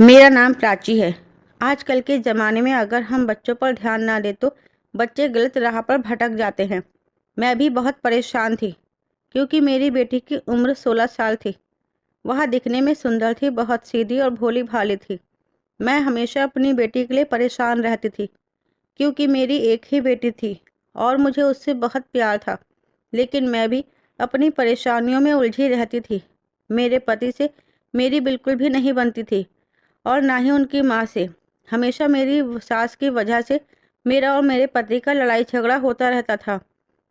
मेरा नाम प्राची है। आजकल के ज़माने में अगर हम बच्चों पर ध्यान ना दें तो बच्चे गलत राह पर भटक जाते हैं। मैं भी बहुत परेशान थी क्योंकि मेरी बेटी की उम्र 16 साल थी। वह दिखने में सुंदर थी, बहुत सीधी और भोली भाली थी। मैं हमेशा अपनी बेटी के लिए परेशान रहती थी क्योंकि मेरी एक ही बेटी थी और मुझे उससे बहुत प्यार था। लेकिन मैं भी अपनी परेशानियों में उलझी रहती थी। मेरे पति से मेरी बिल्कुल भी नहीं बनती थी और ना ही उनकी माँ से। हमेशा मेरी सास की वजह से मेरा और मेरे पति का लड़ाई झगड़ा होता रहता था,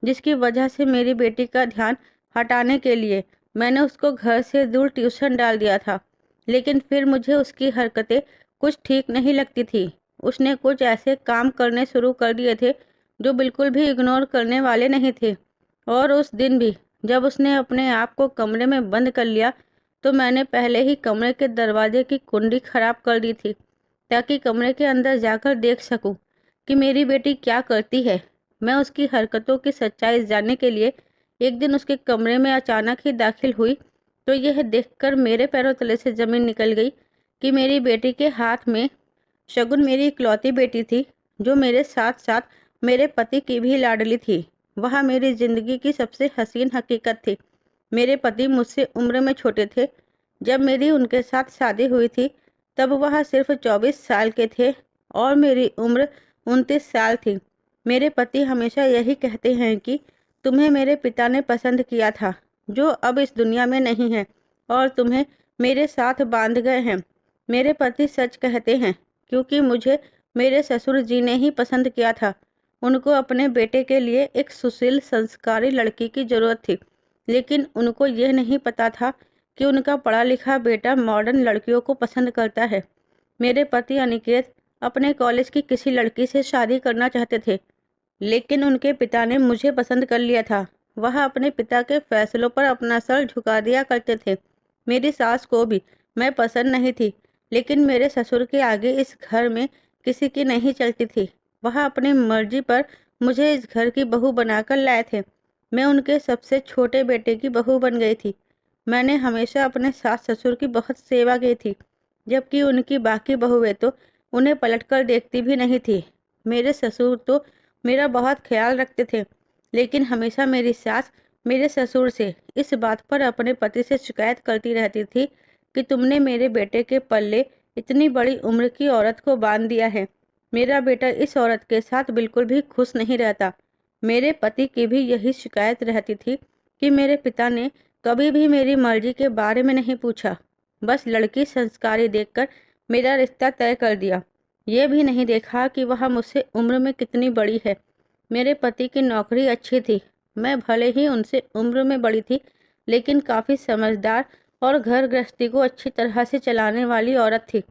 जिसकी वजह से मेरी बेटी का ध्यान हटाने के लिए मैंने उसको घर से दूर ट्यूशन डाल दिया था। लेकिन फिर मुझे उसकी हरकतें कुछ ठीक नहीं लगती थी। उसने कुछ ऐसे काम करने शुरू कर दिए थे जो बिल्कुल भी इग्नोर करने वाले नहीं थे। और उस दिन भी जब उसने अपने आप को कमरे में बंद कर लिया तो मैंने पहले ही कमरे के दरवाजे की कुंडी खराब कर दी थी ताकि कमरे के अंदर जाकर देख सकूं कि मेरी बेटी क्या करती है। मैं उसकी हरकतों की सच्चाई जानने के लिए एक दिन उसके कमरे में अचानक ही दाखिल हुई तो यह देखकर मेरे पैरों तले से जमीन निकल गई कि मेरी बेटी के हाथ में शगुन मेरी इकलौती बेटी थी, जो मेरे साथ साथ मेरे पति की भी लाडली थी। वह मेरी जिंदगी की सबसे हसीन हकीकत थी। मेरे पति मुझसे उम्र में छोटे थे। जब मेरी उनके साथ शादी हुई थी तब वह सिर्फ 24 साल के थे और मेरी उम्र 29 साल थी। मेरे पति हमेशा यही कहते हैं कि तुम्हें मेरे पिता ने पसंद किया था, जो अब इस दुनिया में नहीं है, और तुम्हें मेरे साथ बांध गए हैं। मेरे पति सच कहते हैं क्योंकि मुझे मेरे ससुर जी ने ही पसंद किया था। उनको अपने बेटे के लिए एक सुशील संस्कारी लड़की की जरूरत थी, लेकिन उनको यह नहीं पता था कि उनका पढ़ा लिखा बेटा मॉडर्न लड़कियों को पसंद करता है। मेरे पति अनिकेत अपने कॉलेज की किसी लड़की से शादी करना चाहते थे, लेकिन उनके पिता ने मुझे पसंद कर लिया था। वह अपने पिता के फैसलों पर अपना सर झुका दिया करते थे। मेरी सास को भी मैं पसंद नहीं थी, लेकिन मेरे ससुर के आगे इस घर में किसी की नहीं चलती थी। वह अपनी मर्जी पर मुझे इस घर की बहू बनाकर लाए थे। मैं उनके सबसे छोटे बेटे की बहू बन गई थी। मैंने हमेशा अपने सास ससुर की बहुत सेवा की थी, जबकि उनकी बाकी बहुएं तो उन्हें पलटकर देखती भी नहीं थी। मेरे ससुर तो मेरा बहुत ख्याल रखते थे, लेकिन हमेशा मेरी सास मेरे ससुर से इस बात पर अपने पति से शिकायत करती रहती थी कि तुमने मेरे बेटे के पल्ले इतनी बड़ी उम्र की औरत को बांध दिया है। मेरा बेटा इस औरत के साथ बिल्कुल भी खुश नहीं रहता। मेरे पति की भी यही शिकायत रहती थी कि मेरे पिता ने कभी भी मेरी मर्जी के बारे में नहीं पूछा, बस लड़की संस्कारी देखकर मेरा रिश्ता तय कर दिया। ये भी नहीं देखा कि वह मुझसे उम्र में कितनी बड़ी है। मेरे पति की नौकरी अच्छी थी। मैं भले ही उनसे उम्र में बड़ी थी, लेकिन काफ़ी समझदार और घर गृहस्थी को अच्छी तरह से चलाने वाली औरत थी।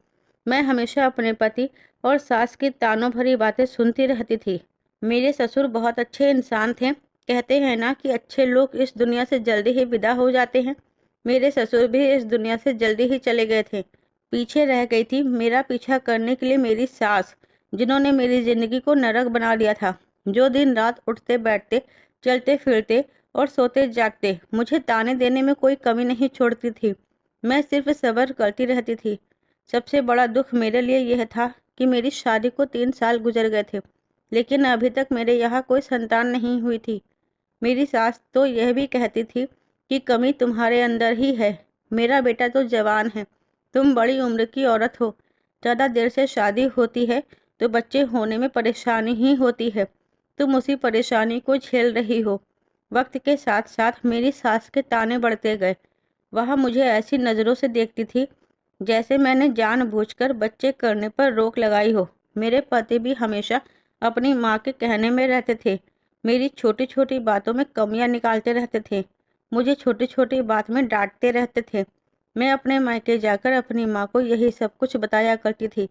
मैं हमेशा अपने पति और सास की तानों भरी बातें सुनती रहती थी। मेरे ससुर बहुत अच्छे इंसान थे। कहते हैं ना कि अच्छे लोग इस दुनिया से जल्दी ही विदा हो जाते हैं। मेरे ससुर भी इस दुनिया से जल्दी ही चले गए थे। पीछे रह गई थी मेरा पीछा करने के लिए मेरी सास, जिन्होंने मेरी जिंदगी को नरक बना दिया था। जो दिन रात उठते बैठते, चलते फिरते और सोते जागते मुझे ताने देने में कोई कमी नहीं छोड़ती थी। मैं सिर्फ सब्र करती रहती थी। सबसे बड़ा दुख मेरे लिए यह था कि मेरी शादी को 3 साल गुजर गए थे, लेकिन अभी तक मेरे यहाँ कोई संतान नहीं हुई थी। मेरी सास तो यह भी कहती थी कि कमी तुम्हारे अंदर ही है। मेरा बेटा तो जवान है, तुम बड़ी उम्र की औरत हो। ज़्यादा देर से शादी होती है तो बच्चे होने में परेशानी ही होती है। तुम उसी परेशानी को झेल रही हो। वक्त के साथ साथ मेरी सास के ताने बढ़ते गए। वह मुझे ऐसी नज़रों से देखती थी जैसे मैंने जानबूझकर बच्चे करने पर रोक लगाई हो। मेरे पति भी हमेशा अपनी माँ के कहने में रहते थे। मेरी छोटी छोटी बातों में कमियां निकालते रहते थे। मुझे छोटी छोटी बात में डांटते रहते थे। मैं अपने मायके जाकर अपनी माँ को यही सब कुछ बताया करती थी,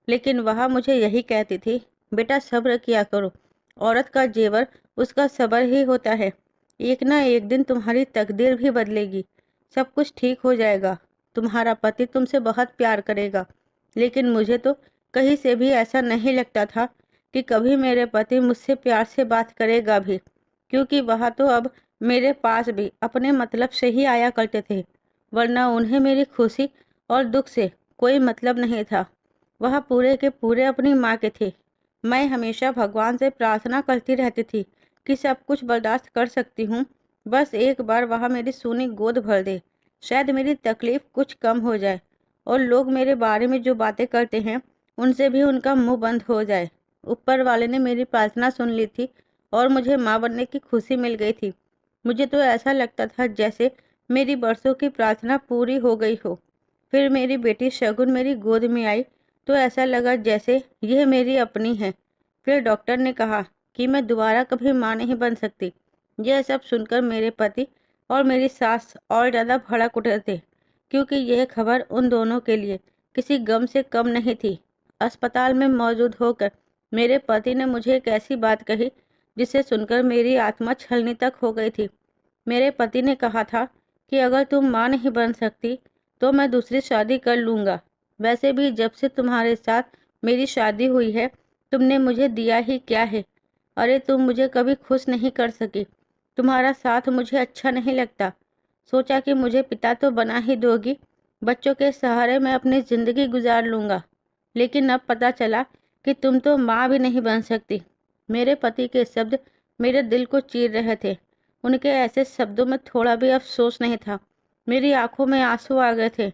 लेकिन वह मुझे यही कहती थी, बेटा सब्र किया करो। औरत का जेवर उसका सब्र ही होता है। एक ना एक दिन तुम्हारी तकदीर भी बदलेगी। सब कुछ ठीक हो जाएगा। तुम्हारा पति तुमसे बहुत प्यार करेगा। लेकिन मुझे तो कहीं से भी ऐसा नहीं लगता था कि कभी मेरे पति मुझसे प्यार से बात करेगा भी, क्योंकि वह तो अब मेरे पास भी अपने मतलब से ही आया करते थे, वरना उन्हें मेरी खुशी और दुख से कोई मतलब नहीं था। वह पूरे के पूरे अपनी माँ के थे। मैं हमेशा भगवान से प्रार्थना करती रहती थी कि सब कुछ बर्दाश्त कर सकती हूँ, बस एक बार वह मेरी सूनी गोद भर दे, शायद मेरी तकलीफ कुछ कम हो जाए और लोग मेरे बारे में जो बातें करते हैं उनसे भी उनका मुंह बंद हो जाए। ऊपर वाले ने मेरी प्रार्थना सुन ली थी और मुझे माँ बनने की खुशी मिल गई थी। मुझे तो ऐसा लगता था जैसे मेरी बरसों की प्रार्थना पूरी हो गई हो। फिर मेरी बेटी शगुन मेरी गोद में आई तो ऐसा लगा जैसे यह मेरी अपनी है। फिर डॉक्टर ने कहा कि मैं दोबारा कभी माँ नहीं बन सकती। यह सब सुनकर मेरे पति और मेरी सास और ज़्यादा भड़क उठे थे, क्योंकि यह खबर उन दोनों के लिए किसी गम से कम नहीं थी। अस्पताल में मौजूद होकर मेरे पति ने मुझे एक ऐसी बात कही जिसे सुनकर मेरी आत्मा छलनी तक हो गई थी। मेरे पति ने कहा था कि अगर तुम माँ नहीं बन सकती तो मैं दूसरी शादी कर लूँगा। वैसे भी जब से तुम्हारे साथ मेरी शादी हुई है तुमने मुझे दिया ही क्या है। अरे तुम मुझे कभी खुश नहीं कर सकी। तुम्हारा साथ मुझे अच्छा नहीं लगता। सोचा कि मुझे पिता तो बना ही दोगी, बच्चों के सहारे मैं अपनी ज़िंदगी गुजार लूँगा, लेकिन अब पता चला कि तुम तो माँ भी नहीं बन सकती। मेरे पति के शब्द मेरे दिल को चीर रहे थे। उनके ऐसे शब्दों में थोड़ा भी अफसोस नहीं था। मेरी आंखों में आंसू आ गए थे।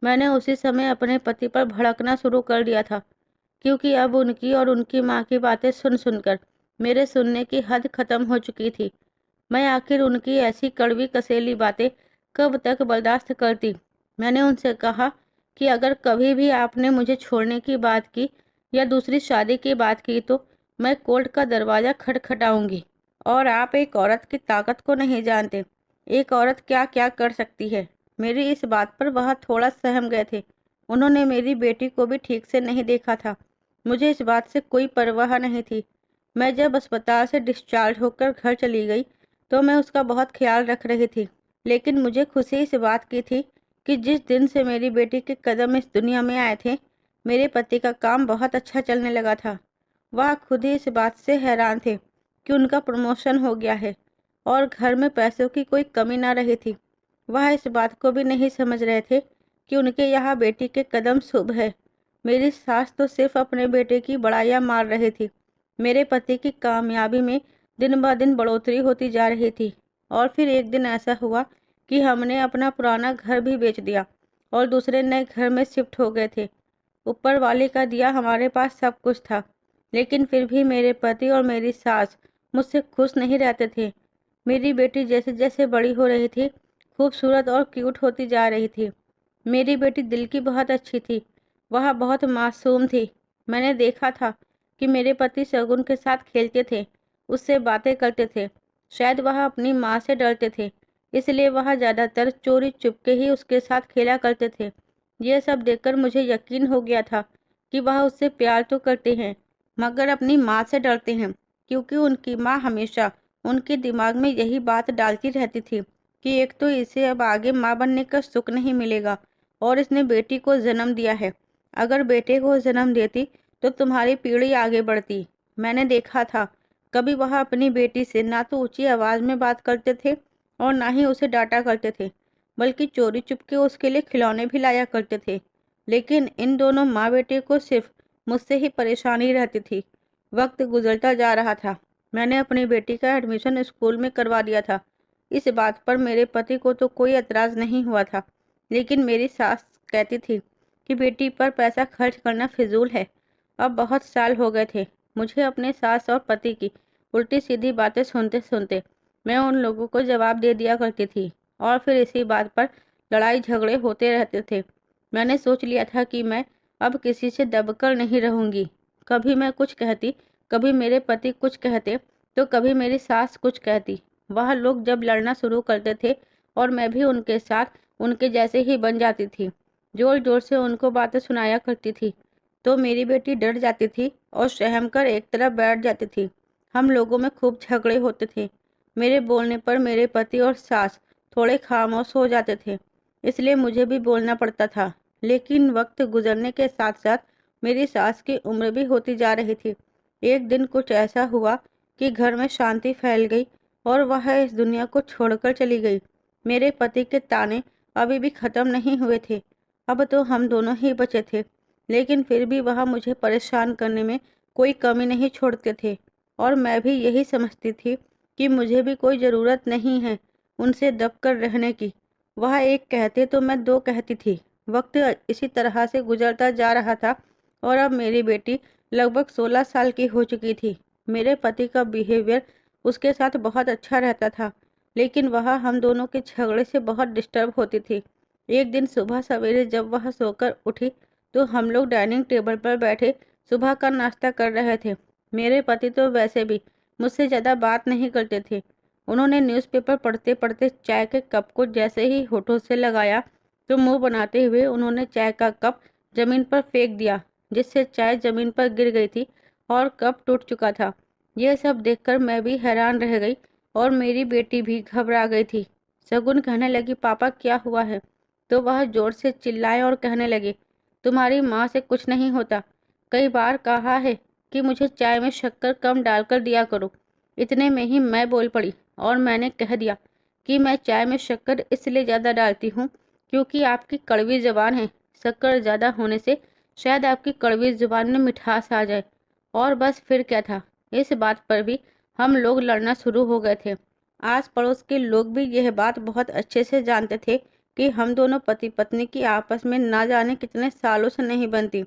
मैंने उसी समय अपने पति पर भड़कना शुरू कर दिया था, क्योंकि अब उनकी और उनकी माँ की बातें सुन सुनकर मेरे सुनने की हद खत्म हो चुकी थी। मैं आखिर उनकी ऐसी कड़वी कसेली बातें कब तक बर्दाश्त करती। मैंने उनसे कहा कि अगर कभी भी आपने मुझे छोड़ने की बात की या दूसरी शादी की बात की तो मैं कोर्ट का दरवाज़ा खटखटाऊंगी। और आप एक औरत की ताकत को नहीं जानते। एक औरत क्या क्या कर सकती है। मेरी इस बात पर वह थोड़ा सहम गए थे। उन्होंने मेरी बेटी को भी ठीक से नहीं देखा था। मुझे इस बात से कोई परवाह नहीं थी। मैं जब अस्पताल से डिस्चार्ज होकर घर चली गई तो मैं उसका बहुत ख्याल रख रही थी, लेकिन मुझे खुशी इस बात की थी कि जिस दिन से मेरी बेटी के कदम इस दुनिया में आए थे मेरे पति का काम बहुत अच्छा चलने लगा था। वह खुद ही इस बात से हैरान थे कि उनका प्रमोशन हो गया है और घर में पैसों की कोई कमी ना रही थी। वह इस बात को भी नहीं समझ रहे थे कि उनके यहाँ बेटी के कदम शुभ है। मेरी सास तो सिर्फ अपने बेटे की बड़ाइयाँ मार रही थी। मेरे पति की कामयाबी में दिन ब दिन बढ़ोतरी होती जा रही थी। और फिर एक दिन ऐसा हुआ कि हमने अपना पुराना घर भी बेच दिया और दूसरे नए घर में शिफ्ट हो गए थे। ऊपर वाले का दिया हमारे पास सब कुछ था, लेकिन फिर भी मेरे पति और मेरी सास मुझसे खुश नहीं रहते थे। मेरी बेटी जैसे जैसे बड़ी हो रही थी, खूबसूरत और क्यूट होती जा रही थी। मेरी बेटी दिल की बहुत अच्छी थी। वह बहुत मासूम थी। मैंने देखा था कि मेरे पति शगुन के साथ खेलते थे, उससे बातें करते थे। शायद वह अपनी माँ से डरते थे, इसलिए वह ज़्यादातर चोरी चुपके ही उसके साथ खेला करते थे। यह सब देखकर मुझे यकीन हो गया था कि वह उससे प्यार तो करते हैं, मगर अपनी माँ से डरते हैं, क्योंकि उनकी माँ हमेशा उनके दिमाग में यही बात डालती रहती थी कि एक तो इसे अब आगे माँ बनने का सुख नहीं मिलेगा और इसने बेटी को जन्म दिया है। अगर बेटे को जन्म देती तो तुम्हारी पीढ़ी आगे बढ़ती। मैंने देखा था कभी वह अपनी बेटी से ना तो ऊंची आवाज़ में बात करते थे और ना ही उसे डांटा करते थे, बल्कि चोरी चुपके उसके लिए खिलौने भी लाया करते थे। लेकिन इन दोनों माँ बेटे को सिर्फ मुझसे ही परेशानी रहती थी। वक्त गुजरता जा रहा था। मैंने अपनी बेटी का एडमिशन स्कूल में करवा दिया था। इस बात पर मेरे पति को तो कोई एतराज़ नहीं हुआ था, लेकिन मेरी सास कहती थी कि बेटी पर पैसा खर्च करना फिजूल है। अब बहुत साल हो गए थे मुझे अपने सास और पति की उल्टी सीधी बातें सुनते सुनते। मैं उन लोगों को जवाब दे दिया करती थी और फिर इसी बात पर लड़ाई झगड़े होते रहते थे। मैंने सोच लिया था कि मैं अब किसी से दबकर नहीं रहूंगी। कभी मैं कुछ कहती, कभी मेरे पति कुछ कहते, तो कभी मेरी सास कुछ कहती। वह लोग जब लड़ना शुरू करते थे और मैं भी उनके साथ उनके जैसे ही बन जाती थी, जोर जोर से उनको बातें सुनाया करती थी, तो मेरी बेटी डर जाती थी और सहम कर एक तरफ बैठ जाती थी। हम लोगों में खूब झगड़े होते थे। मेरे बोलने पर मेरे पति और सास थोड़े खामोश हो जाते थे, इसलिए मुझे भी बोलना पड़ता था। लेकिन वक्त गुजरने के साथ साथ मेरी सास की उम्र भी होती जा रही थी। एक दिन कुछ ऐसा हुआ कि घर में शांति फैल गई और वह इस दुनिया को छोड़कर चली गई। मेरे पति के ताने अभी भी खत्म नहीं हुए थे। अब तो हम दोनों ही बचे थे, लेकिन फिर भी वह मुझे परेशान करने में कोई कमी नहीं छोड़ते थे और मैं भी यही समझती थी कि मुझे भी कोई ज़रूरत नहीं है उनसे दबकर रहने की। वह एक कहते तो मैं दो कहती थी। वक्त इसी तरह से गुजरता जा रहा था और अब मेरी बेटी लगभग 16 साल की हो चुकी थी। मेरे पति का बिहेवियर उसके साथ बहुत अच्छा रहता था, लेकिन वह हम दोनों के झगड़े से बहुत डिस्टर्ब होती थी। एक दिन सुबह सवेरे जब वह सोकर उठी तो हम लोग डाइनिंग टेबल पर बैठे सुबह का नाश्ता कर रहे थे। मेरे पति तो वैसे भी मुझसे ज़्यादा बात नहीं करते थे। उन्होंने न्यूज़पेपर पढ़ते पढ़ते चाय के कप को जैसे ही होठों से लगाया तो मुंह बनाते हुए उन्होंने चाय का कप जमीन पर फेंक दिया, जिससे चाय जमीन पर गिर गई थी और कप टूट चुका था। यह सब देखकर मैं भी हैरान रह गई और मेरी बेटी भी घबरा गई थी। शगुन कहने लगी, पापा क्या हुआ है? तो वह जोर से चिल्लाए और कहने लगे, तुम्हारी माँ से कुछ नहीं होता। कई बार कहा है कि मुझे चाय में शक्कर कम डालकर दिया करो। इतने में ही मैं बोल पड़ी और मैंने कह दिया कि मैं चाय में शक्कर इसलिए ज़्यादा डालती हूँ क्योंकि आपकी कड़वी ज़ुबान है। शक्कर ज़्यादा होने से शायद आपकी कड़वी ज़ुबान में मिठास आ जाए। और बस फिर क्या था, इस बात पर भी हम लोग लड़ना शुरू हो गए थे। आस पड़ोस के लोग भी यह बात बहुत अच्छे से जानते थे कि हम दोनों पति पत्नी की आपस में ना जाने कितने सालों से नहीं बनती।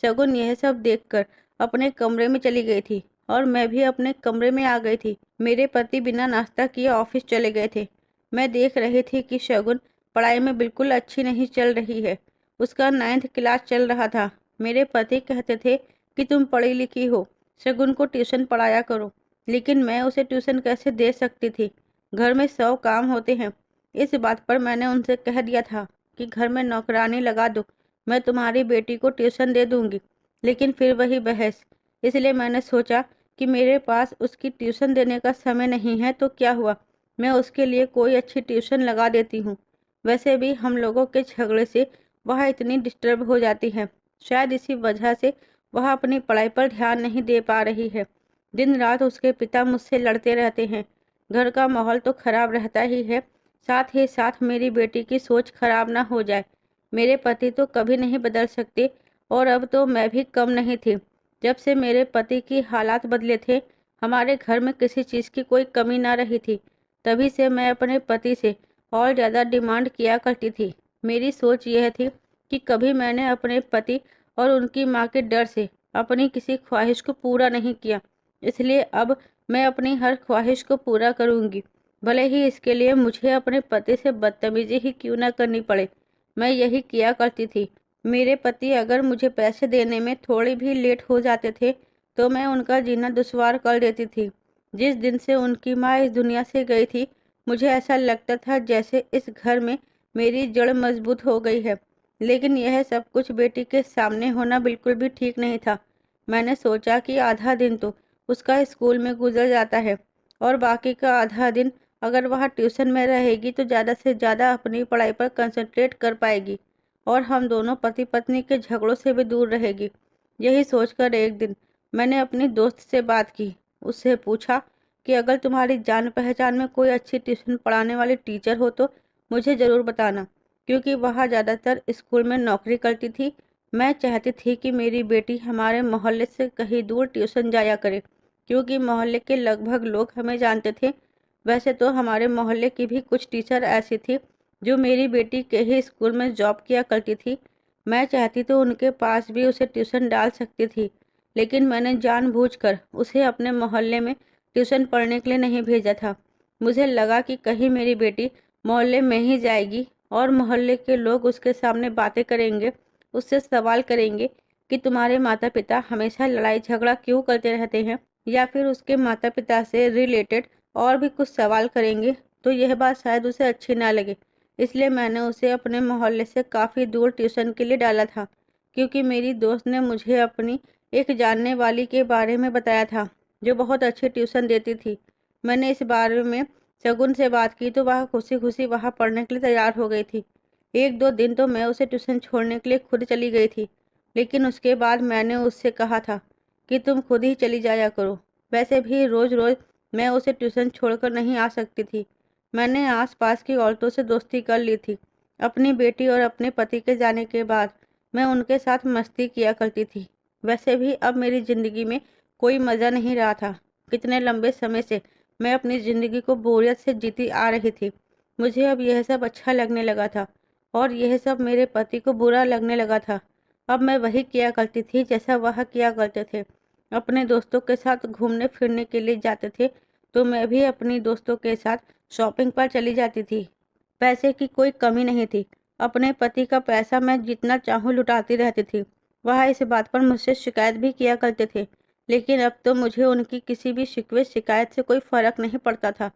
शगुन यह सब देखकर अपने कमरे में चली गई थी और मैं भी अपने कमरे में आ गई थी। मेरे पति बिना नाश्ता किए ऑफिस चले गए थे। मैं देख रही थी कि शगुन पढ़ाई में बिल्कुल अच्छी नहीं चल रही है। उसका 9th क्लास चल रहा था। मेरे पति कहते थे कि तुम पढ़ी लिखी हो, शगुन को ट्यूशन पढ़ाया करो, लेकिन मैं उसे ट्यूशन कैसे दे सकती थी? घर में 100 काम होते हैं। इस बात पर मैंने उनसे कह दिया था कि घर में नौकरानी लगा दो, मैं तुम्हारी बेटी को ट्यूशन दे दूंगी। लेकिन फिर वही बहस। इसलिए मैंने सोचा कि मेरे पास उसकी ट्यूशन देने का समय नहीं है तो क्या हुआ, मैं उसके लिए कोई अच्छी ट्यूशन लगा देती हूँ। वैसे भी हम लोगों के झगड़े से वह इतनी डिस्टर्ब हो जाती है, शायद इसी वजह से वह अपनी पढ़ाई पर ध्यान नहीं दे पा रही है। दिन रात उसके पिता मुझसे लड़ते रहते हैं। घर का माहौल तो खराब रहता ही है, साथ ही साथ मेरी बेटी की सोच खराब ना हो जाए। मेरे पति तो कभी नहीं बदल सकते और अब तो मैं भी कम नहीं थी। जब से मेरे पति की हालात बदले थे, हमारे घर में किसी चीज़ की कोई कमी ना रही थी। तभी से मैं अपने पति से और ज़्यादा डिमांड किया करती थी। मेरी सोच यह थी कि कभी मैंने अपने पति और उनकी माँ के डर से अपनी किसी ख्वाहिश को पूरा नहीं किया, इसलिए अब मैं अपनी हर ख्वाहिश को पूरा करूँगी, भले ही इसके लिए मुझे अपने पति से बदतमीजी ही क्यों ना करनी पड़े। मैं यही किया करती थी। मेरे पति अगर मुझे पैसे देने में थोड़ी भी लेट हो जाते थे तो मैं उनका जीना दुश्वार कर देती थी। जिस दिन से उनकी माँ इस दुनिया से गई थी, मुझे ऐसा लगता था जैसे इस घर में मेरी जड़ मजबूत हो गई है। लेकिन यह सब कुछ बेटी के सामने होना बिल्कुल भी ठीक नहीं था। मैंने सोचा कि आधा दिन तो उसका स्कूल में गुजर जाता है और बाकी का आधा दिन अगर वह ट्यूशन में रहेगी तो ज़्यादा से ज़्यादा अपनी पढ़ाई पर कंसंट्रेट कर पाएगी और हम दोनों पति पत्नी के झगड़ों से भी दूर रहेगी। यही सोचकर एक दिन मैंने अपनी दोस्त से बात की। उससे पूछा कि अगर तुम्हारी जान पहचान में कोई अच्छी ट्यूशन पढ़ाने वाली टीचर हो तो मुझे ज़रूर बताना, क्योंकि वह ज़्यादातर स्कूल में नौकरी करती थी। मैं चाहती थी कि मेरी बेटी हमारे मोहल्ले से कहीं दूर ट्यूशन जाया करे, क्योंकि मोहल्ले के लगभग लोग हमें जानते थे। वैसे तो हमारे मोहल्ले की भी कुछ टीचर ऐसी थी जो मेरी बेटी के ही स्कूल में जॉब किया करती थी। मैं चाहती तो उनके पास भी उसे ट्यूशन डाल सकती थी, लेकिन मैंने जानबूझकर उसे अपने मोहल्ले में ट्यूशन पढ़ने के लिए नहीं भेजा था। मुझे लगा कि कहीं मेरी बेटी मोहल्ले में ही जाएगी और मोहल्ले के लोग उसके सामने बातें करेंगे, उससे सवाल करेंगे कि तुम्हारे माता पिता हमेशा लड़ाई झगड़ा क्यों करते रहते हैं, या फिर उसके माता पिता से रिलेटेड और भी कुछ सवाल करेंगे, तो यह बात शायद उसे अच्छी ना लगे। इसलिए मैंने उसे अपने मोहल्ले से काफ़ी दूर ट्यूशन के लिए डाला था, क्योंकि मेरी दोस्त ने मुझे अपनी एक जानने वाली के बारे में बताया था जो बहुत अच्छी ट्यूशन देती थी। मैंने इस बारे में शगुन से बात की तो वह खुशी खुशी वहाँ पढ़ने के लिए तैयार हो गई थी। एक दो दिन तो मैं उसे ट्यूशन छोड़ने के लिए खुद चली गई थी, लेकिन उसके बाद मैंने उससे कहा था कि तुम खुद ही चली जाया करो। वैसे भी रोज़ रोज़ मैं उसे ट्यूशन छोड़कर नहीं आ सकती थी। मैंने आसपास की औरतों से दोस्ती कर ली थी अपनी बेटी और अपने पति के जाने के बाद मैं उनके साथ मस्ती किया करती थी। वैसे भी अब मेरी ज़िंदगी में कोई मज़ा नहीं रहा था। कितने लंबे समय से मैं अपनी ज़िंदगी को बोरियत से जीती आ रही थी। मुझे अब यह सब अच्छा लगने लगा था और यह सब मेरे पति को बुरा लगने लगा था। अब मैं वही किया करती थी जैसा वह किया करते थे। अपने दोस्तों के साथ घूमने फिरने के लिए जाते थे तो मैं भी अपनी दोस्तों के साथ शॉपिंग पर चली जाती थी। पैसे की कोई कमी नहीं थी। अपने पति का पैसा मैं जितना चाहूँ लुटाती रहती थी। वह इस बात पर मुझसे शिकायत भी किया करते थे, लेकिन अब तो मुझे उनकी किसी भी शिकवे शिकायत से कोई फर्क नहीं पड़ता था।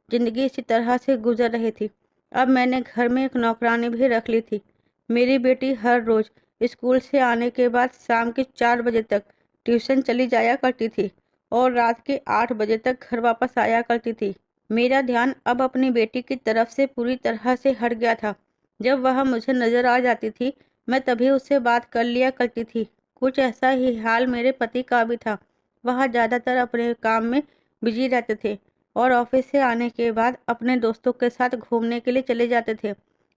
जिंदगी इसी तरह से गुजर रही थी। अब मैंने घर में एक नौकरानी भी रख ली थी। मेरी बेटी हर रोज स्कूल से आने के बाद शाम के 4 बजे तक ट्यूशन चली जाया करती थी और रात के 8 बजे तक घर वापस आया करती थी। मेरा ध्यान अब अपनी बेटी की तरफ से पूरी तरह से हट गया था। जब वह मुझे नजर आ जाती थी, मैं तभी उससे बात कर लिया करती थी। कुछ ऐसा ही हाल मेरे पति का भी था। वह ज़्यादातर अपने काम में बिजी रहते थे और ऑफिस से आने के बाद अपने दोस्तों के साथ घूमने के लिए चले जाते थे।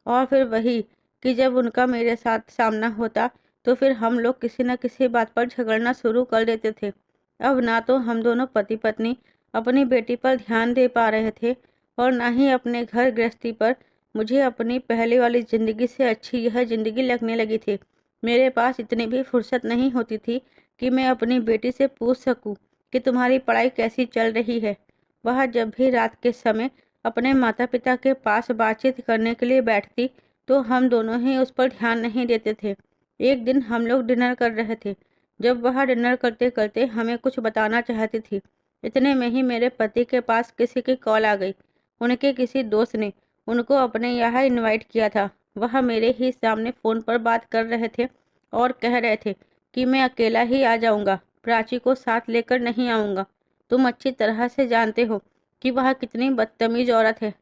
और फिर वही कि जब उनका मेरे साथ सामना होता तो फिर हम लोग किसी न किसी बात पर झगड़ना शुरू कर देते थे। अब ना तो हम दोनों पति पत्नी अपनी बेटी पर ध्यान दे पा रहे थे और ना ही अपने घर गृहस्थी पर। मुझे अपनी पहले वाली ज़िंदगी से अच्छी यह ज़िंदगी लगने लगी थी। मेरे पास इतनी भी फुर्सत नहीं होती थी कि मैं अपनी बेटी से पूछ सकूं कि तुम्हारी पढ़ाई कैसी चल रही है। वह जब भी रात के समय अपने माता पिता के पास बातचीत करने के लिए बैठती तो हम दोनों ही उस पर ध्यान नहीं देते थे। एक दिन हम लोग डिनर कर रहे थे। जब वह डिनर करते करते हमें कुछ बताना चाहती थी, इतने में ही मेरे पति के पास किसी की कॉल आ गई। उनके किसी दोस्त ने उनको अपने यहाँ इनवाइट किया था। वह मेरे ही सामने फ़ोन पर बात कर रहे थे और कह रहे थे कि मैं अकेला ही आ जाऊंगा, प्राची को साथ लेकर नहीं आऊंगा। तुम अच्छी तरह से जानते हो कि वह कितनी बदतमीज औरत है।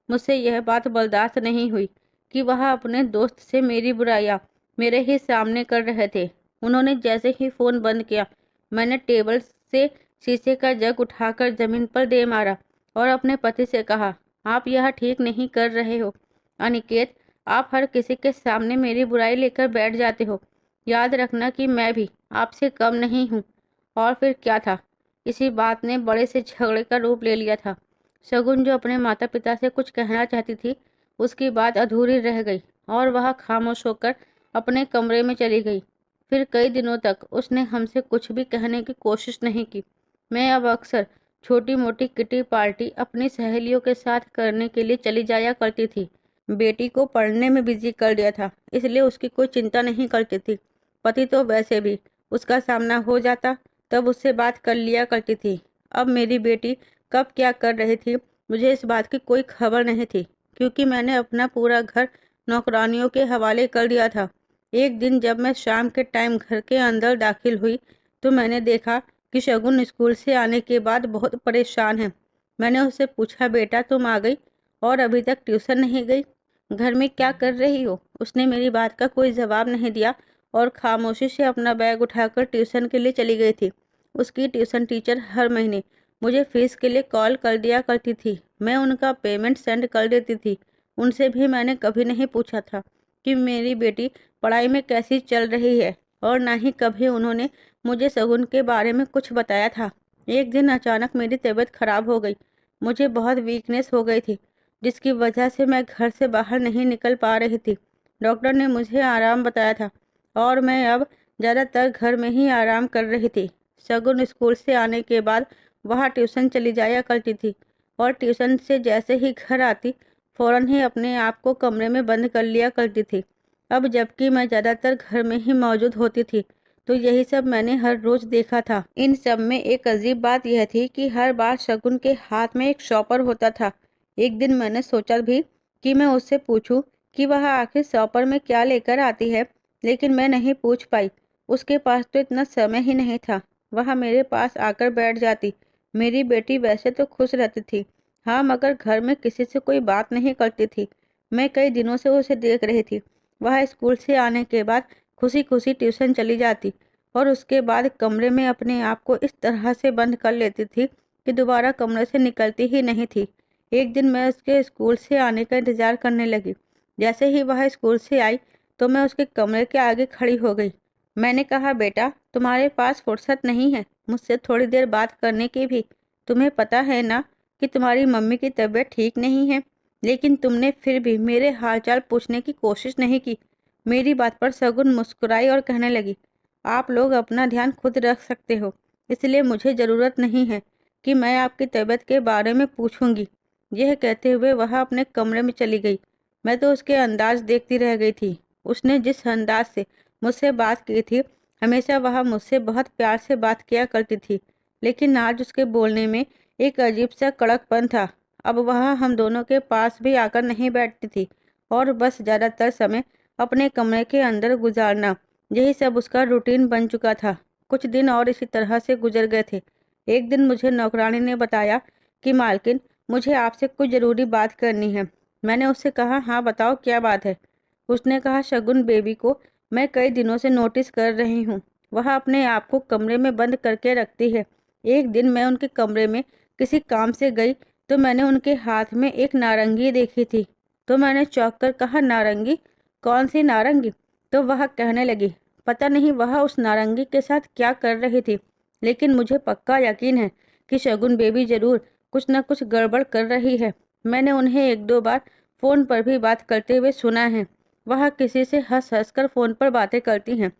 मुझसे यह बात बर्दाश्त नहीं हुई कि वह अपने दोस्त से मेरी बुराइयां मेरे ही सामने कर रहे थे। उन्होंने जैसे ही फ़ोन बंद किया, मैंने टेबल से शीशे का जग उठाकर जमीन पर दे मारा और अपने पति से कहा, आप यह ठीक नहीं कर रहे हो अनिकेत। आप हर किसी के सामने मेरी बुराई लेकर बैठ जाते हो। याद रखना कि मैं भी आपसे कम नहीं हूँ। और फिर क्या था, इसी बात ने बड़े से झगड़े का रूप ले लिया था। शगुन जो अपने माता पिता से कुछ कहना चाहती थी, उसकी बात अधूरी रह गई और वह खामोश होकर अपने कमरे में चली गई। फिर कई दिनों तक उसने हमसे कुछ भी कहने की कोशिश नहीं की। मैं अब अक्सर छोटी मोटी किटी पार्टी अपनी सहेलियों के साथ करने के लिए चली जाया करती थी। बेटी को पढ़ने में बिजी कर दिया था, इसलिए उसकी कोई चिंता नहीं करती थी। पति तो वैसे भी उसका सामना हो जाता तब उससे बात कर लिया करती थी। अब मेरी बेटी कब क्या कर रही थी मुझे इस बात की कोई खबर नहीं थी, क्योंकि मैंने अपना पूरा घर नौकरानियों के हवाले कर दिया था। एक दिन जब मैं शाम के टाइम घर के अंदर दाखिल हुई तो मैंने देखा कि शगुन स्कूल से आने के बाद बहुत परेशान है। मैंने उससे पूछा, बेटा तुम आ गई और अभी तक ट्यूशन नहीं गई, घर में क्या कर रही हो? उसने मेरी बात का कोई जवाब नहीं दिया और खामोशी से अपना बैग उठाकर ट्यूशन के लिए चली गई थी। उसकी ट्यूशन टीचर हर महीने मुझे फीस के लिए कॉल कर दिया करती थी। मैं उनका पेमेंट सेंड कर देती थी। उनसे भी मैंने कभी नहीं पूछा था कि मेरी बेटी पढ़ाई में कैसी चल रही है और ना ही कभी उन्होंने मुझे शगुन के बारे में कुछ बताया था। एक दिन अचानक मेरी तबीयत खराब हो गई। मुझे बहुत वीकनेस हो गई थी, जिसकी वजह से मैं घर से बाहर नहीं निकल पा रही थी। डॉक्टर ने मुझे आराम बताया था और मैं अब ज़्यादातर घर में ही आराम कर रही थी। शगुन स्कूल से आने के बाद वहाँ ट्यूशन चली जाया करती थी और ट्यूशन से जैसे ही घर आती फौरन ही अपने आप को कमरे में बंद कर लिया करती थी। अब जबकि मैं ज़्यादातर घर में ही मौजूद होती थी, तो यही सब मैंने हर रोज़ देखा था। इन सब में एक अजीब बात यह थी कि हर बार शगुन के हाथ में एक शॉपर होता था। एक दिन मैंने सोचा भी कि मैं उससे पूछूं कि वह आखिर शॉपर में क्या लेकर आती है, लेकिन मैं नहीं पूछ पाई। उसके पास तो इतना समय ही नहीं था। वह मेरे पास आकर बैठ जाती। मेरी बेटी वैसे तो खुश रहती थी, हाँ, मगर घर में किसी से कोई बात नहीं करती थी। मैं कई दिनों से उसे देख रही थी। वह स्कूल से आने के बाद खुशी खुशी ट्यूशन चली जाती और उसके बाद कमरे में अपने आप को इस तरह से बंद कर लेती थी कि दोबारा कमरे से निकलती ही नहीं थी। एक दिन मैं उसके स्कूल से आने का इंतजार करने लगी। जैसे ही वह स्कूल से आई तो मैं उसके कमरे के आगे खड़ी हो गई। मैंने कहा, बेटा तुम्हारे पास फुर्सत नहीं है मुझसे थोड़ी देर बात करने की भी। तुम्हें पता है ना कि तुम्हारी मम्मी की तबीयत ठीक नहीं है, लेकिन तुमने फिर भी मेरे हालचाल पूछने की कोशिश नहीं की। मेरी बात पर शगुन मुस्कुराई और कहने लगी, आप लोग अपना ध्यान खुद रख सकते हो, इसलिए मुझे ज़रूरत नहीं है कि मैं आपकी तबीयत के बारे में पूछूंगी। यह कहते हुए वह अपने कमरे में चली गई। मैं तो उसके अंदाज देखती रह गई थी। उसने जिस अंदाज से मुझसे बात की थी, हमेशा वह मुझसे बहुत प्यार से बात किया करती थी, लेकिन आज उसके बोलने में एक अजीब सा कड़कपन था। अब वह हम दोनों के पास भी आकर नहीं बैठती थी और बस ज़्यादातर समय अपने कमरे के अंदर गुजारना, यही सब उसका रूटीन बन चुका था। कुछ दिन और इसी तरह से गुजर गए थे। एक दिन मुझे नौकरानी ने बताया कि मालकिन, मुझे आपसे कुछ ज़रूरी बात करनी है। मैंने उससे कहा, हाँ बताओ क्या बात है। उसने कहा, शगुन बेबी को मैं कई दिनों से नोटिस कर रही हूँ। वह अपने आप को कमरे में बंद करके रखती है। एक दिन मैं उनके कमरे में किसी काम से गई तो मैंने उनके हाथ में एक नारंगी देखी थी। तो मैंने चौंक कर कहा, नारंगी? कौन सी नारंगी? तो वह कहने लगी, पता नहीं वह उस नारंगी के साथ क्या कर रही थी, लेकिन मुझे पक्का यकीन है कि शगुन बेबी जरूर कुछ न कुछ गड़बड़ कर रही है। मैंने उन्हें एक दो बार फ़ोन पर भी बात करते हुए सुना है। वह किसी से हंस हंस कर फ़ोन पर बातें करती हैं।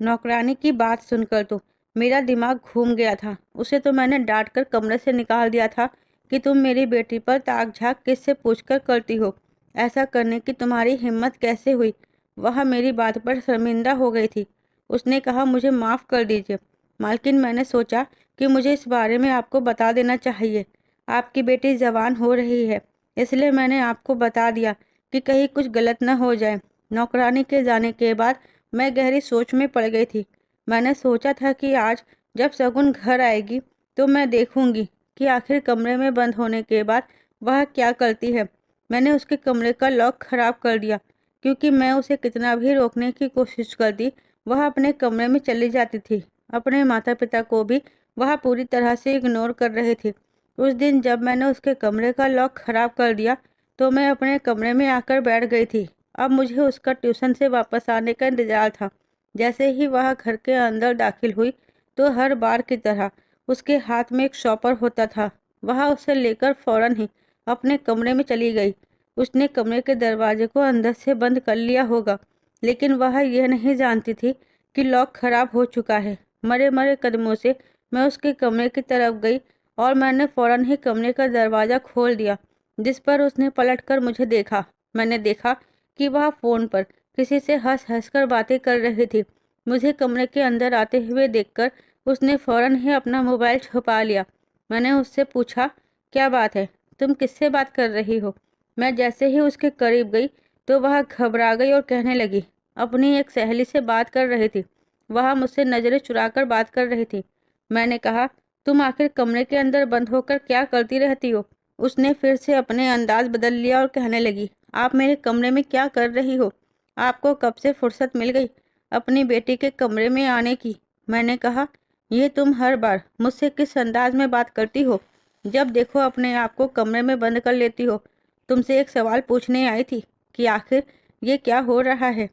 नौकरानी की बात सुनकर तो मेरा दिमाग घूम गया था। उसे तो मैंने डांट कर कमरे से निकाल दिया था कि तुम मेरी बेटी पर ताक झाक किससे पूछकर करती हो, ऐसा करने की तुम्हारी हिम्मत कैसे हुई। वह मेरी बात पर शर्मिंदा हो गई थी। उसने कहा, मुझे माफ़ कर दीजिए मालकिन, मैंने सोचा कि मुझे इस बारे में आपको बता देना चाहिए। आपकी बेटी जवान हो रही है, इसलिए मैंने आपको बता दिया कि कहीं कुछ गलत न हो जाए। नौकरानी के जाने के बाद मैं गहरी सोच में पड़ गई थी। मैंने सोचा था कि आज जब शगुन घर आएगी तो मैं देखूंगी कि आखिर कमरे में बंद होने के बाद वह क्या करती है। मैंने उसके कमरे का लॉक खराब कर दिया, क्योंकि मैं उसे कितना भी रोकने की कोशिश करती, वह अपने कमरे में चली जाती थी। अपने माता पिता को भी वह पूरी तरह से इग्नोर कर रही थी। उस दिन जब मैंने उसके कमरे का लॉक खराब कर दिया तो मैं अपने कमरे में आकर बैठ गई थी। अब मुझे उसका ट्यूशन से वापस आने का इंतजार था। जैसे ही वह घर के अंदर दाखिल हुई तो हर बार की तरह उसके हाथ में एक शॉपर होता था। वह उसे लेकर फौरन ही अपने कमरे में चली गई। उसने कमरे के दरवाजे को अंदर से बंद कर लिया होगा, लेकिन वह यह नहीं जानती थी कि लॉक खराब हो चुका है। मरे मरे कदमों से मैं उसके कमरे की तरफ गई और मैंने फौरन ही कमरे का दरवाज़ा खोल दिया, जिस पर उसने पलटकर मुझे देखा। मैंने देखा कि वह फ़ोन पर किसी से हंस हंस कर बातें कर रही थी। मुझे कमरे के अंदर आते हुए देखकर उसने फौरन ही अपना मोबाइल छुपा लिया। मैंने उससे पूछा, क्या बात है, तुम किससे बात कर रही हो? मैं जैसे ही उसके करीब गई तो वह घबरा गई और कहने लगी, अपनी एक सहेली से बात कर रही थी। वह मुझसे नज़रें चुराकर बात कर रही थी। मैंने कहा, तुम आखिर कमरे के अंदर बंद होकर क्या करती रहती हो? उसने फिर से अपने अंदाज बदल लिया और कहने लगी, आप मेरे कमरे में क्या कर रही हो? आपको कब से फुर्सत मिल गई अपनी बेटी के कमरे में आने की? मैंने कहा, ये तुम हर बार मुझसे किस अंदाज में बात करती हो? जब देखो अपने आप को कमरे में बंद कर लेती हो। तुमसे एक सवाल पूछने आई थी कि आखिर ये क्या हो रहा है।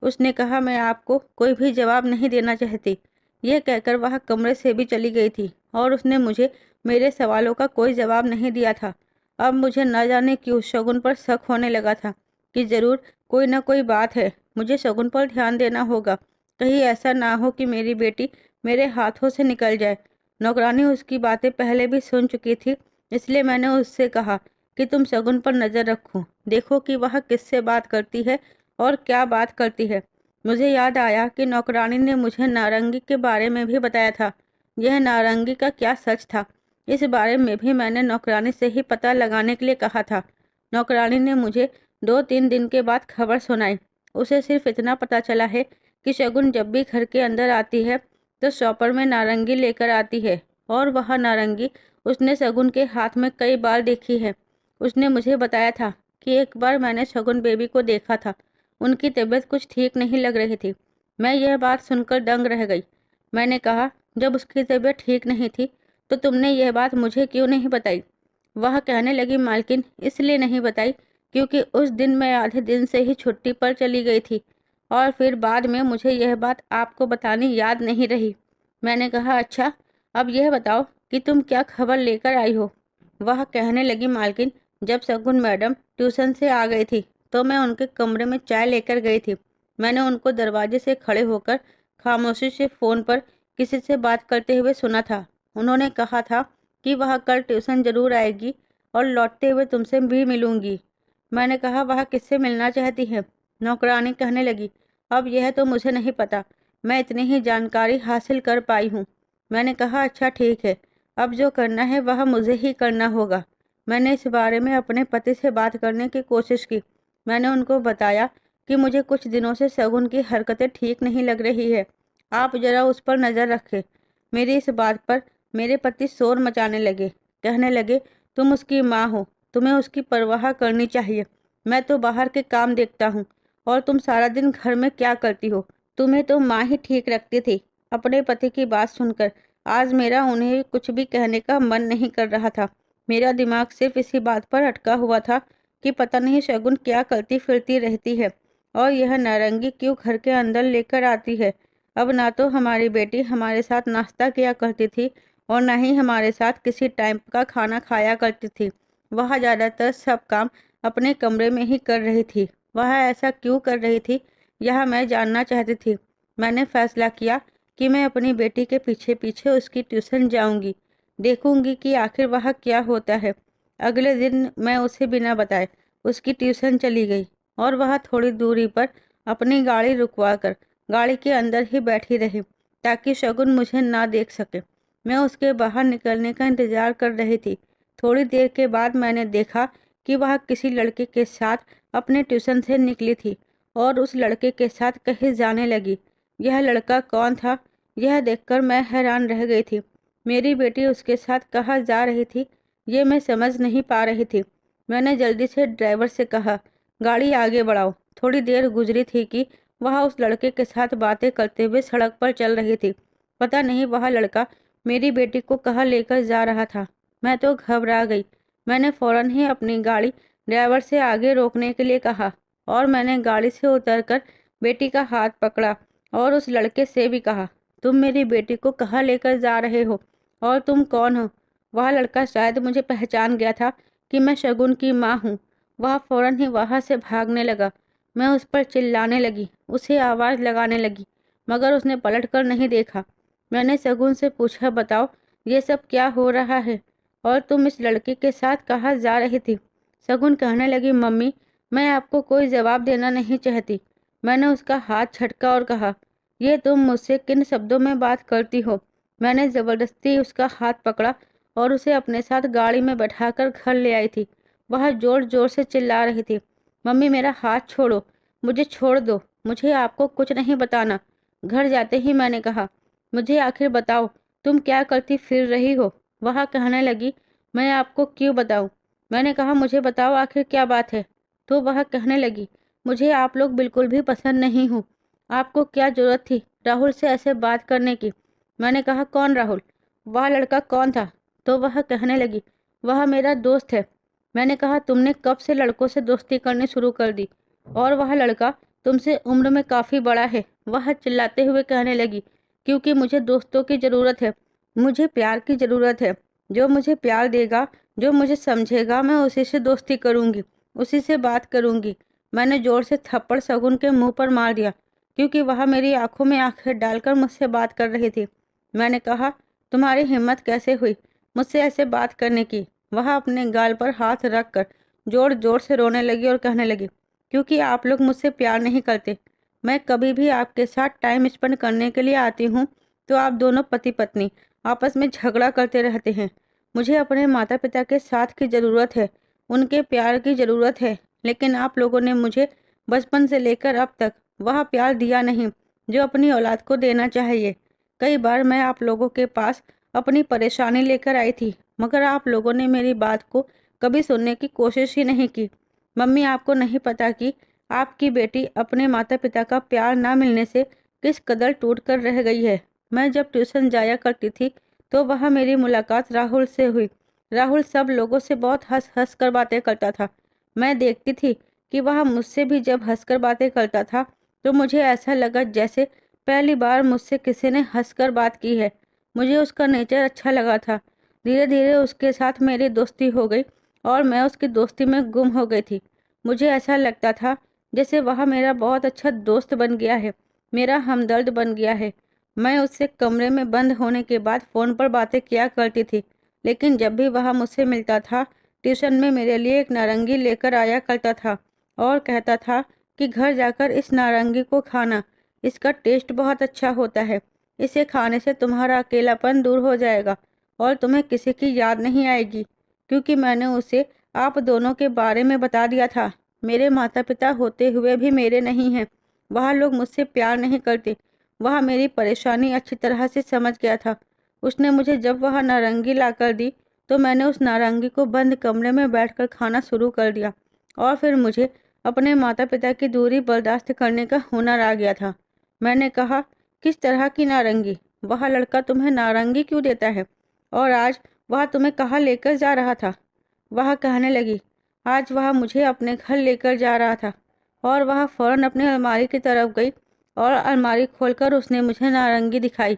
उसने कहा, मैं आपको कोई भी जवाब नहीं देना चाहती। यह कहकर वह कमरे से भी चली गई थी और उसने मुझे मेरे सवालों का कोई जवाब नहीं दिया था। अब मुझे न जाने क्यों शगुन पर शक होने लगा था कि ज़रूर कोई न कोई बात है। मुझे शगुन पर ध्यान देना होगा, कहीं ऐसा ना हो कि मेरी बेटी मेरे हाथों से निकल जाए। नौकरानी उसकी बातें पहले भी सुन चुकी थी, इसलिए मैंने उससे कहा कि तुम शगुन पर नज़र रखो, देखो कि वह किससे बात करती है और क्या बात करती है। मुझे याद आया कि नौकरानी ने मुझे नारंगी के बारे में भी बताया था। यह नारंगी का क्या सच था, इस बारे में भी मैंने नौकरानी से ही पता लगाने के लिए कहा था। नौकरानी ने मुझे 2-3 दिन के बाद खबर सुनाई। उसे सिर्फ इतना पता चला है कि शगुन जब भी घर के अंदर आती है तो शॉपर में नारंगी लेकर आती है, और वह नारंगी उसने शगुन के हाथ में कई बार देखी है। उसने मुझे बताया था कि एक बार मैंने शगुन बेबी को देखा था। उनकी तबीयत कुछ ठीक नहीं लग रही थी। मैं यह बात सुनकर दंग रह गई। मैंने कहा, जब उसकी तबीयत ठीक नहीं थी तो तुमने यह बात मुझे क्यों नहीं बताई? वह कहने लगी, मालकिन, इसलिए नहीं बताई क्योंकि उस दिन मैं आधे दिन से ही छुट्टी पर चली गई थी और फिर बाद में मुझे यह बात आपको बतानी याद नहीं रही। मैंने कहा, अच्छा, अब यह बताओ कि तुम क्या खबर लेकर आई हो। वह कहने लगी, मालकिन, जब शगुन मैडम ट्यूशन से आ गई थी तो मैं उनके कमरे में चाय लेकर गई थी। मैंने उनको दरवाजे से खड़े होकर खामोशी से फ़ोन पर किसी से बात करते हुए सुना था। उन्होंने कहा था कि वह कल ट्यूशन ज़रूर आएगी और लौटते हुए तुमसे भी मिलूंगी। मैंने कहा, वह किससे मिलना चाहती है। नौकरानी कहने लगी, अब यह तो मुझे नहीं पता, मैं इतनी ही जानकारी हासिल कर पाई हूँ। मैंने कहा, अच्छा ठीक है, अब जो करना है वह मुझे ही करना होगा। मैंने इस बारे में अपने पति से बात करने की कोशिश की। मैंने उनको बताया कि मुझे कुछ दिनों से शगुन की हरकतें ठीक नहीं लग रही है, आप जरा उस पर नज़र रखें। मेरी इस बात पर मेरे पति शोर मचाने लगे, कहने लगे, तुम उसकी माँ हो, तुम्हें उसकी परवाह करनी चाहिए। मैं तो बाहर के काम देखता हूँ और तुम सारा दिन घर में क्या करती हो। तुम्हें तो माँ ही ठीक रखती थी। अपने पति की बात सुनकर आज मेरा उन्हें कुछ भी कहने का मन नहीं कर रहा था। मेरा दिमाग सिर्फ इसी बात पर अटका हुआ था कि पता नहीं शगुन क्या करती फिरती रहती है और यह नारंगी क्यों घर के अंदर लेकर आती है। अब ना तो हमारी बेटी हमारे साथ नाश्ता किया करती थी और ना ही हमारे साथ किसी टाइम का खाना खाया करती थी। वह ज़्यादातर सब काम अपने कमरे में ही कर रही थी। वह ऐसा क्यों कर रही थी, यह मैं जानना चाहती थी। मैंने फैसला किया कि मैं अपनी बेटी के पीछे पीछे उसकी ट्यूशन जाऊंगी, देखूंगी कि आखिर वह क्या होता है। अगले दिन मैं उसे बिना बताए उसकी ट्यूशन चली गई और वह थोड़ी दूरी पर अपनी गाड़ी रुकवाकर गाड़ी के अंदर ही बैठी रही ताकि शगुन मुझे ना देख सके। मैं उसके बाहर निकलने का इंतजार कर रही थी। थोड़ी देर के बाद मैंने देखा कि वह किसी लड़के के साथ अपने ट्यूशन से निकली थी और उस लड़के के साथ कहीं जाने लगी। यह लड़का कौन था, यह देखकर मैं हैरान रह गई थी। मेरी बेटी उसके साथ कहाँ जा रही थी, ये मैं समझ नहीं पा रही थी। मैंने जल्दी से ड्राइवर से कहा, गाड़ी आगे बढ़ाओ। थोड़ी देर गुजरी थी कि वह उस लड़के के साथ बातें करते हुए सड़क पर चल रही थी। पता नहीं वह लड़का मेरी बेटी को कहाँ लेकर जा रहा था। मैं तो घबरा गई। मैंने फौरन ही अपनी गाड़ी ड्राइवर से आगे रोकने के लिए कहा और मैंने गाड़ी से उतरकर बेटी का हाथ पकड़ा और उस लड़के से भी कहा, तुम मेरी बेटी को कहाँ लेकर जा रहे हो और तुम कौन हो। वह लड़का शायद मुझे पहचान गया था कि मैं शगुन की माँ हूँ। वह फौरन ही वहाँ से भागने लगा। मैं उस पर चिल्लाने लगी, उसे आवाज़ लगाने लगी, मगर उसने पलट कर नहीं देखा। मैंने शगुन से पूछा, बताओ ये सब क्या हो रहा है और तुम इस लड़के के साथ कहाँ जा रही थी। शगुन कहने लगी, मम्मी, मैं आपको कोई जवाब देना नहीं चाहती। मैंने उसका हाथ झटका और कहा, ये तुम मुझसे किन शब्दों में बात करती हो। मैंने ज़बरदस्ती उसका हाथ पकड़ा और उसे अपने साथ गाड़ी में बैठाकर घर ले आई थी। वह जोर जोर से चिल्ला रही थी, मम्मी मेरा हाथ छोड़ो, मुझे छोड़ दो, मुझे आपको कुछ नहीं बताना। घर जाते ही मैंने कहा, मुझे आखिर बताओ तुम क्या करती फिर रही हो। वह कहने लगी, मैं आपको क्यों बताऊं। मैंने कहा, मुझे बताओ आखिर क्या बात है। तो वह कहने लगी, मुझे आप लोग बिल्कुल भी पसंद नहीं हो। आपको क्या जरूरत थी राहुल से ऐसे बात करने की। मैंने कहा, कौन राहुल, वह लड़का कौन था। तो वह कहने लगी, वह मेरा दोस्त है। मैंने कहा, तुमने कब से लड़कों से दोस्ती करनी शुरू कर दी और वह लड़का तुमसे उम्र में काफ़ी बड़ा है। वह चिल्लाते हुए कहने लगी, क्योंकि मुझे दोस्तों की ज़रूरत है, मुझे प्यार की ज़रूरत है। जो मुझे प्यार देगा, जो मुझे समझेगा, मैं उसी से दोस्ती करूंगी, उसी से बात करूंगी। मैंने जोर से थप्पड़ शगुन के मुंह पर मार दिया क्योंकि वह मेरी आंखों में आंखें डालकर मुझसे बात कर रही थी। मैंने कहा, तुम्हारी हिम्मत कैसे हुई मुझसे ऐसे बात करने की। वह अपने गाल पर हाथ रख कर जोर जोर से रोने लगी और कहने लगी, क्योंकि आप लोग मुझसे प्यार नहीं करते। मैं कभी भी आपके साथ टाइम स्पेंड करने के लिए आती हूँ तो आप दोनों पति पत्नी आपस में झगड़ा करते रहते हैं। मुझे अपने माता पिता के साथ की ज़रूरत है, उनके प्यार की ज़रूरत है, लेकिन आप लोगों ने मुझे बचपन से लेकर अब तक वह प्यार दिया नहीं जो अपनी औलाद को देना चाहिए। कई बार मैं आप लोगों के पास अपनी परेशानी लेकर आई थी, मगर आप लोगों ने मेरी बात को कभी सुनने की कोशिश ही नहीं की। मम्मी, आपको नहीं पता कि आपकी बेटी अपने माता पिता का प्यार ना मिलने से किस कदर टूट कर रह गई है। मैं जब ट्यूशन जाया करती थी तो वहाँ मेरी मुलाकात राहुल से हुई। राहुल सब लोगों से बहुत हंस हंस कर बातें करता था। मैं देखती थी कि वह मुझसे भी जब हंसकर बातें करता था तो मुझे ऐसा लगा जैसे पहली बार मुझसे किसी ने हंसकर बात की है। मुझे उसका नेचर अच्छा लगा था। धीरे धीरे उसके साथ मेरी दोस्ती हो गई और मैं उसकी दोस्ती में गुम हो गई थी। मुझे ऐसा लगता था जैसे वह मेरा बहुत अच्छा दोस्त बन गया है, मेरा हमदर्द बन गया है। मैं उससे कमरे में बंद होने के बाद फ़ोन पर बातें किया करती थी, लेकिन जब भी वह मुझसे मिलता था ट्यूशन में मेरे लिए एक नारंगी लेकर आया करता था और कहता था कि घर जाकर इस नारंगी को खाना, इसका टेस्ट बहुत अच्छा होता है, इसे खाने से तुम्हारा अकेलापन दूर हो जाएगा और तुम्हें किसी की याद नहीं आएगी। क्योंकि मैंने उसे आप दोनों के बारे में बता दिया था। मेरे माता पिता होते हुए भी मेरे नहीं हैं, वह लोग मुझसे प्यार नहीं करते। वह मेरी परेशानी अच्छी तरह से समझ गया था। उसने मुझे जब वह नारंगी लाकर दी तो मैंने उस नारंगी को बंद कमरे में बैठकर खाना शुरू कर दिया और फिर मुझे अपने माता पिता की दूरी बर्दाश्त करने का हुनर आ गया था। मैंने कहा, किस तरह की नारंगी? वह लड़का तुम्हें नारंगी क्यों देता है? और आज वह तुम्हें कहाँ लेकर जा रहा था? वह कहने लगी, आज वह मुझे अपने घर लेकर जा रहा था। और वह फौरन अपनी अलमारी की तरफ गई और अलमारी खोलकर उसने मुझे नारंगी दिखाई।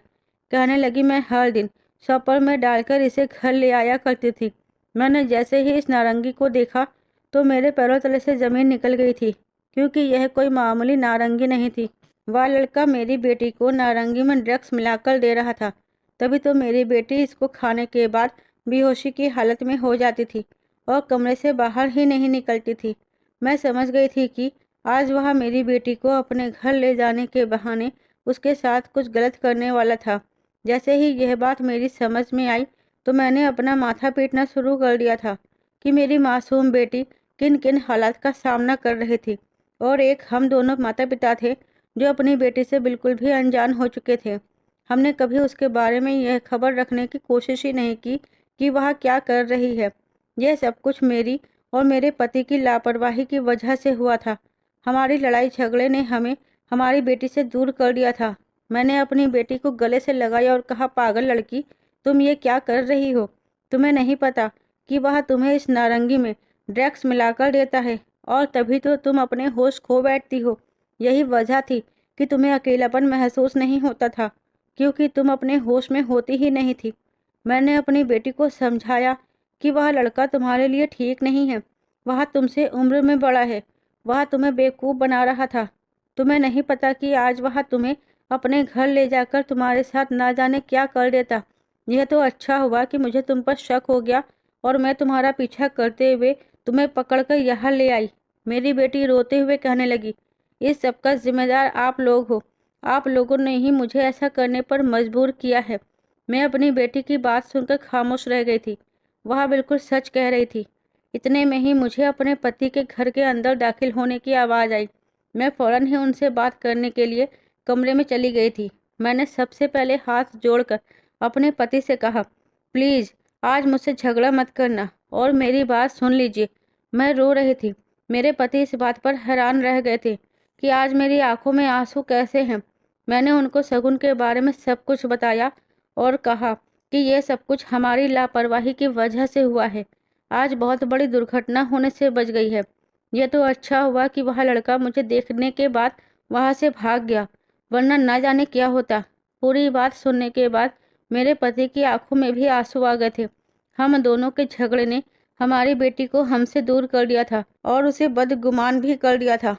कहने लगी, मैं हर दिन शॉपर में डालकर इसे घर ले आया करती थी। मैंने जैसे ही इस नारंगी को देखा तो मेरे पैरों तले से ज़मीन निकल गई थी, क्योंकि यह कोई मामूली नारंगी नहीं थी। वह लड़का मेरी बेटी को नारंगी में ड्रग्स मिलाकर दे रहा था। तभी तो मेरी बेटी इसको खाने के बाद बेहोशी की हालत में हो जाती थी और कमरे से बाहर ही नहीं निकलती थी। मैं समझ गई थी कि आज वह मेरी बेटी को अपने घर ले जाने के बहाने उसके साथ कुछ गलत करने वाला था। जैसे ही यह बात मेरी समझ में आई तो मैंने अपना माथा पीटना शुरू कर दिया था कि मेरी मासूम बेटी किन किन हालात का सामना कर रही थी। और एक हम दोनों माता पिता थे जो अपनी बेटी से बिल्कुल भी अनजान हो चुके थे। हमने कभी उसके बारे में यह खबर रखने की कोशिश ही नहीं की कि वह क्या कर रही है। यह सब कुछ मेरी और मेरे पति की लापरवाही की वजह से हुआ था। हमारी लड़ाई झगड़े ने हमें हमारी बेटी से दूर कर दिया था। मैंने अपनी बेटी को गले से लगाया और कहा, पागल लड़की, तुम ये क्या कर रही हो? तुम्हें नहीं पता कि वह तुम्हें इस नारंगी में ड्रग्स मिलाकर देता है और तभी तो तुम अपने होश खो बैठती हो। यही वजह थी कि तुम्हें अकेलापन महसूस नहीं होता था, क्योंकि तुम अपने होश में होती ही नहीं थी। मैंने अपनी बेटी को समझाया कि वह लड़का तुम्हारे लिए ठीक नहीं है। वह तुमसे उम्र में बड़ा है। वह तुम्हें बेवकूफ़ बना रहा था। तुम्हें नहीं पता कि आज वह तुम्हें अपने घर ले जाकर तुम्हारे साथ ना जाने क्या कर देता। यह तो अच्छा हुआ कि मुझे तुम पर शक हो गया और मैं तुम्हारा पीछा करते हुए तुम्हें पकड़कर यहाँ ले आई। मेरी बेटी रोते हुए कहने लगी, इस सब का जिम्मेदार आप लोग हो। आप लोगों ने ही मुझे ऐसा करने पर मजबूर किया है। मैं अपनी बेटी की बात सुनकर खामोश रह गई थी। वह बिल्कुल सच कह रही थी। इतने में ही मुझे अपने पति के घर के अंदर दाखिल होने की आवाज़ आई। मैं फौरन ही उनसे बात करने के लिए कमरे में चली गई थी। मैंने सबसे पहले हाथ जोड़कर अपने पति से कहा, प्लीज़ आज मुझसे झगड़ा मत करना और मेरी बात सुन लीजिए। मैं रो रही थी। मेरे पति इस बात पर हैरान रह गए थे कि आज मेरी आंखों में आंसू कैसे हैं। मैंने उनको शगुन के बारे में सब कुछ बताया और कहा कि यह सब कुछ हमारी लापरवाही की वजह से हुआ है। आज बहुत बड़ी दुर्घटना होने से बच गई है। यह तो अच्छा हुआ कि वह लड़का मुझे देखने के बाद वहाँ से भाग गया, वरना न जाने क्या होता। पूरी बात सुनने के बाद मेरे पति की आंखों में भी आंसू आ गए थे। हम दोनों के झगड़े ने हमारी बेटी को हमसे दूर कर दिया था और उसे बदगुमान भी कर दिया था।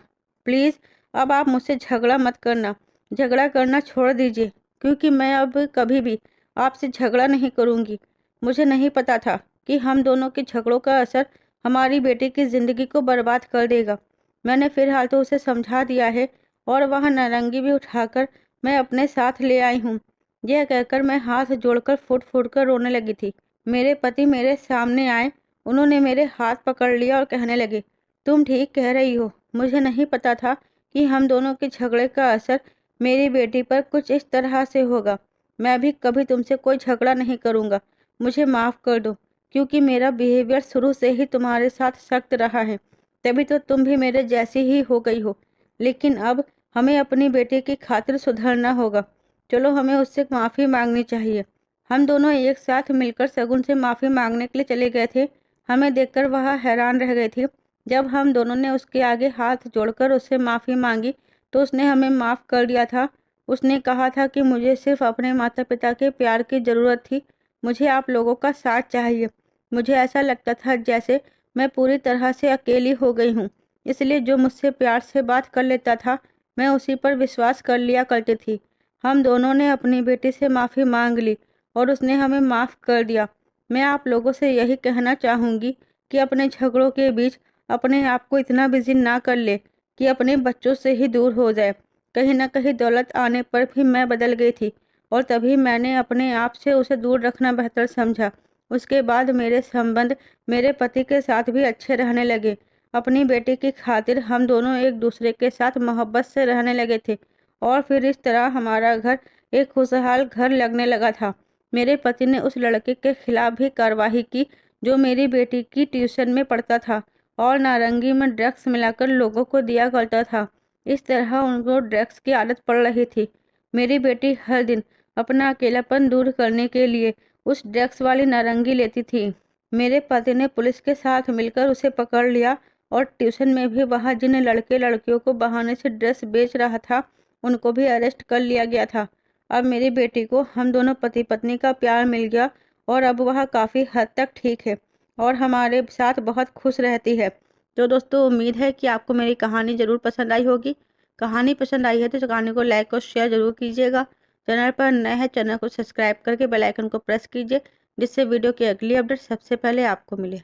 प्लीज़ अब आप मुझसे झगड़ा मत करना। झगड़ा करना छोड़ दीजिए, क्योंकि मैं अब कभी भी आपसे झगड़ा नहीं करूँगी। मुझे नहीं पता था कि हम दोनों के झगड़ों का असर हमारी बेटी की ज़िंदगी को बर्बाद कर देगा। मैंने फिलहाल तो उसे समझा दिया है और वह नारंगी भी उठाकर मैं अपने साथ ले आई हूँ। यह कहकर मैं हाथ जोड़कर फुट फुट कर रोने लगी थी। मेरे पति मेरे सामने आए। उन्होंने मेरे हाथ पकड़ लिया और कहने लगे, तुम ठीक कह रही हो। मुझे नहीं पता था कि हम दोनों के झगड़े का असर मेरी बेटी पर कुछ इस तरह से होगा। मैं भी कभी तुमसे कोई झगड़ा नहीं करूँगा। मुझे माफ़ कर दो, क्योंकि मेरा बिहेवियर शुरू से ही तुम्हारे साथ सख्त रहा है। तभी तो तुम भी मेरे जैसी ही हो गई हो। लेकिन अब हमें अपनी बेटी की खातिर सुधरना होगा। चलो, हमें उससे माफ़ी मांगनी चाहिए। हम दोनों एक साथ मिलकर शगुन से माफ़ी मांगने के लिए चले गए थे। हमें देखकर वह हैरान रह गई थी। जब हम दोनों ने उसके आगे हाथ जोड़कर उससे माफ़ी मांगी तो उसने हमें माफ़ कर दिया था। उसने कहा था कि मुझे सिर्फ अपने माता पिता के प्यार की ज़रूरत थी, मुझे आप लोगों का साथ चाहिए। मुझे ऐसा लगता था जैसे मैं पूरी तरह से अकेली हो गई हूँ, इसलिए जो मुझसे प्यार से बात कर लेता था मैं उसी पर विश्वास कर लिया करती थी। हम दोनों ने अपनी बेटी से माफ़ी मांग ली और उसने हमें माफ़ कर दिया। मैं आप लोगों से यही कहना चाहूँगी कि अपने झगड़ों के बीच अपने आप को इतना बिजी ना कर ले कि अपने बच्चों से ही दूर हो जाए। कहीं ना कहीं दौलत आने पर भी मैं बदल गई थी और तभी मैंने अपने आप से उसे दूर रखना बेहतर समझा। उसके बाद मेरे संबंध मेरे पति के साथ भी अच्छे रहने लगे। अपनी बेटी की खातिर हम दोनों एक दूसरे के साथ मोहब्बत से रहने लगे थे और फिर इस तरह हमारा घर एक खुशहाल घर लगने लगा था। मेरे पति ने उस लड़के के खिलाफ भी कार्रवाई की जो मेरी बेटी की ट्यूशन में पढ़ता था और नारंगी में ड्रग्स मिलाकर लोगों को दिया करता था। इस तरह उनको ड्रग्स की आदत पड़ रही थी। मेरी बेटी हर दिन अपना अकेलापन दूर करने के लिए उस ड्रग्स वाली नारंगी लेती थी। मेरे पति ने पुलिस के साथ मिलकर उसे पकड़ लिया और ट्यूशन में भी वहाँ जिन लड़के लड़कियों को बहाने से ड्रेस बेच रहा था उनको भी अरेस्ट कर लिया गया था। अब मेरी बेटी को हम दोनों पति पत्नी का प्यार मिल गया और अब वह काफ़ी हद तक ठीक है और हमारे साथ बहुत खुश रहती है। तो दोस्तों, उम्मीद है कि आपको मेरी कहानी ज़रूर पसंद आई होगी। कहानी पसंद आई है तो इस कहानी को लाइक और शेयर ज़रूर कीजिएगा। चैनल पर नए हैं, चैनल को सब्सक्राइब करके बेल आइकन को प्रेस कीजिए जिससे वीडियो की अगली अपडेट सबसे पहले आपको मिले।